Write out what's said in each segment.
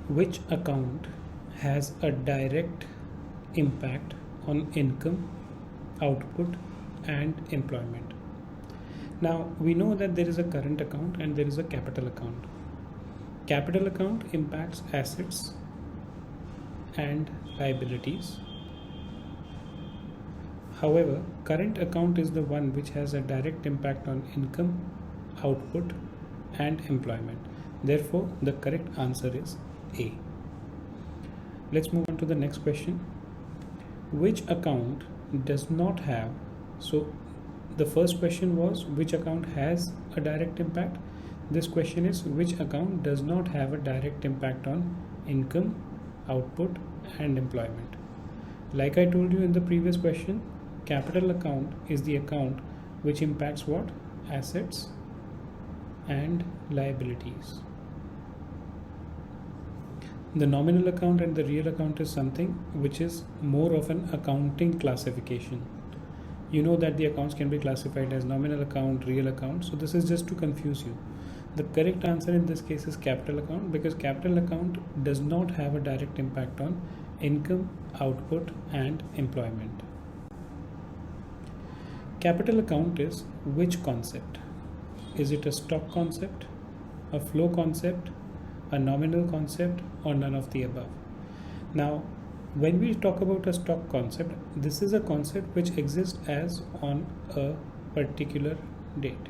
Which account has a direct impact on income, output, and employment? Now we know that there is a current account and there is a capital account. Capital account impacts assets and liabilities. However, current account is the one which has a direct impact on income, output, and employment. Therefore, the correct answer is A. Let's move on to the next question. Which account does not have, so the first question was which account has a direct impact. This question is which account does not have a direct impact on income, output, and employment. Like I told you in the previous question, capital account is the account which impacts what? Assets and liabilities. The nominal account and the real account is something which is more of an accounting classification. You know that the accounts can be classified as nominal account, real account. So this is just to confuse you. The correct answer in this case is capital account, because capital account does not have a direct impact on income, output, and employment. Capital account is which concept? Is it a stock concept, a flow concept, a nominal concept, or none of the above? Now, when we talk about a stock concept, this is a concept which exists as on a particular date.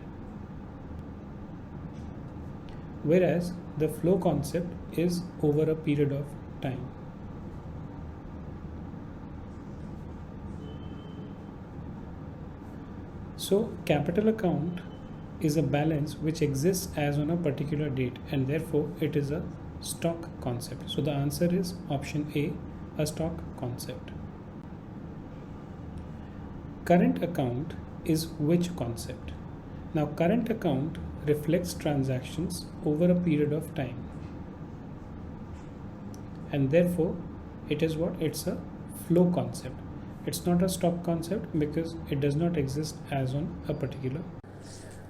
Whereas the flow concept is over a period of time. So capital account is a balance which exists as on a particular date, and therefore it is a stock concept. So the answer is option A, a stock concept. Current account is which concept? Now current account reflects transactions over a period of time, and therefore it is what? It's a flow concept. It's not a stock concept because it does not exist as on a particular.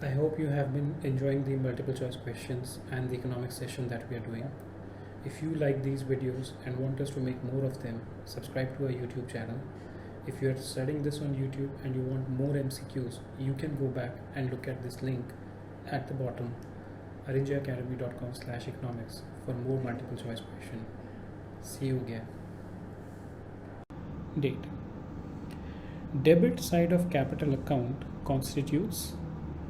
I hope you have been enjoying the multiple choice questions and the economics session that we are doing. If you like these videos and want us to make more of them, subscribe to our YouTube channel. If you are studying this on YouTube and you want more MCQs, you can go back and look at this link at the bottom, arinjaacademy.com/economics, for more multiple choice question. See you again. Date. Debit side of capital account constitutes.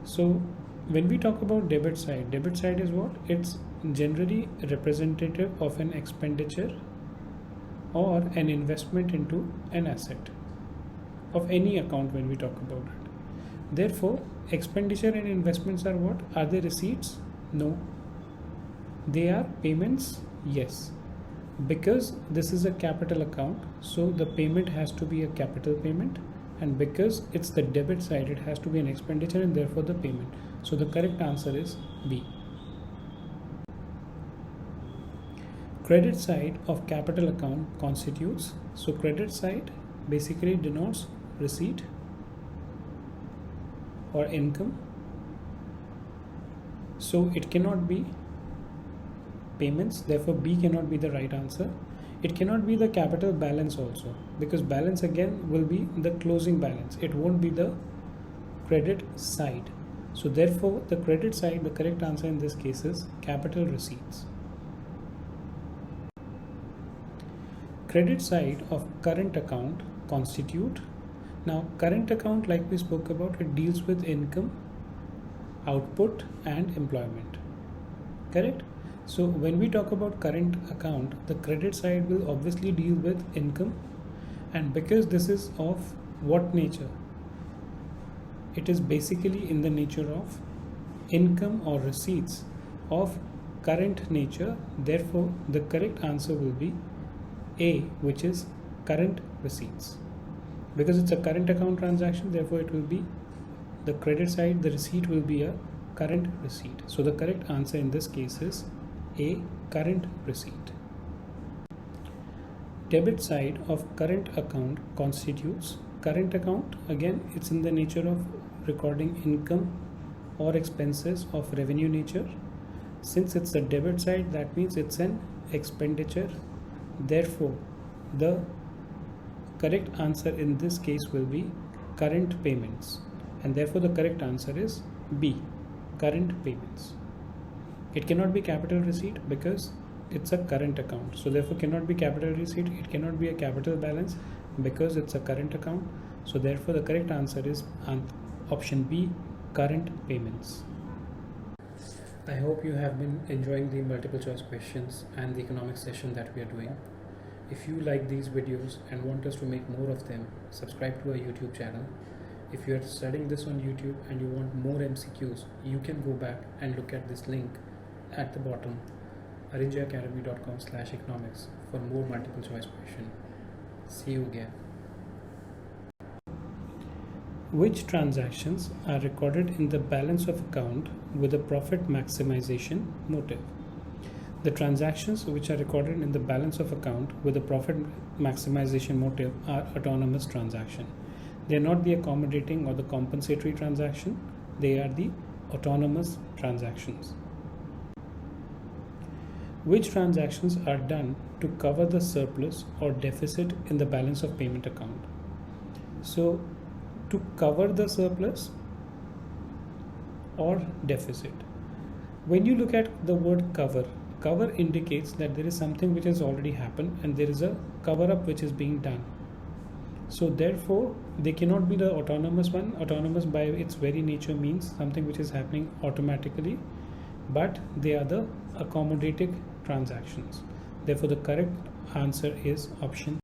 So when we talk about debit side is what? It's generally representative of an expenditure or an investment into an asset of any account when we talk about it. Therefore, expenditure and investments are what? Are they receipts? No. They are payments? Yes. Because this is a capital account, so the payment has to be a capital payment, and because it's the debit side, it has to be an expenditure and therefore the payment. So the correct answer is B. Credit side of capital account constitutes. So credit side basically denotes receipt or income. So it cannot be payments, therefore B cannot be the right answer. It cannot be the capital balance also, because balance again will be the closing balance. It won't be the credit side. So therefore the credit side, the correct answer in this case is capital receipts. Credit side of current account constitute. Now current account, like we spoke about, it deals with income, output, and employment. Correct? So when we talk about current account, the credit side will obviously deal with income, and because this is of what nature? It is basically in the nature of income or receipts of current nature. Therefore the correct answer will be A, which is current receipts. Because it's a current account transaction, therefore it will be the credit side, the receipt will be a current receipt. So the correct answer in this case is A, current receipt. Debit side of current account constitutes. Current account, again, it's in the nature of recording income or expenses of revenue nature. Since it's the debit side, that means it's an expenditure. Therefore, the correct answer in this case will be current payments, and therefore the correct answer is B, current payments. It cannot be capital receipt because it's a current account, so therefore cannot be capital receipt. It cannot be a capital balance because it's a current account, so therefore the correct answer is option B, current payments. I hope you have been enjoying the multiple choice questions and the economics session that we are doing. If you like these videos and want us to make more of them, subscribe to our YouTube channel. If you are studying this on YouTube and you want more MCQs, you can go back and look at this link at the bottom, arinjaacademy.com/economics, for more multiple choice questions. See you again. Which transactions are recorded in the balance of account with a profit maximization motive? The transactions which are recorded in the balance of account with a profit maximization motive are autonomous transactions. They are not the accommodating or the compensatory transaction, they are the autonomous transactions. Which transactions are done to cover the surplus or deficit in the balance of payment account? So, to cover the surplus or deficit. When you look at the word cover, cover indicates that there is something which has already happened and there is a cover up which is being done. So therefore they cannot be the autonomous one. Autonomous by its very nature means something which is happening automatically, but they are the accommodating transactions. Therefore the correct answer is option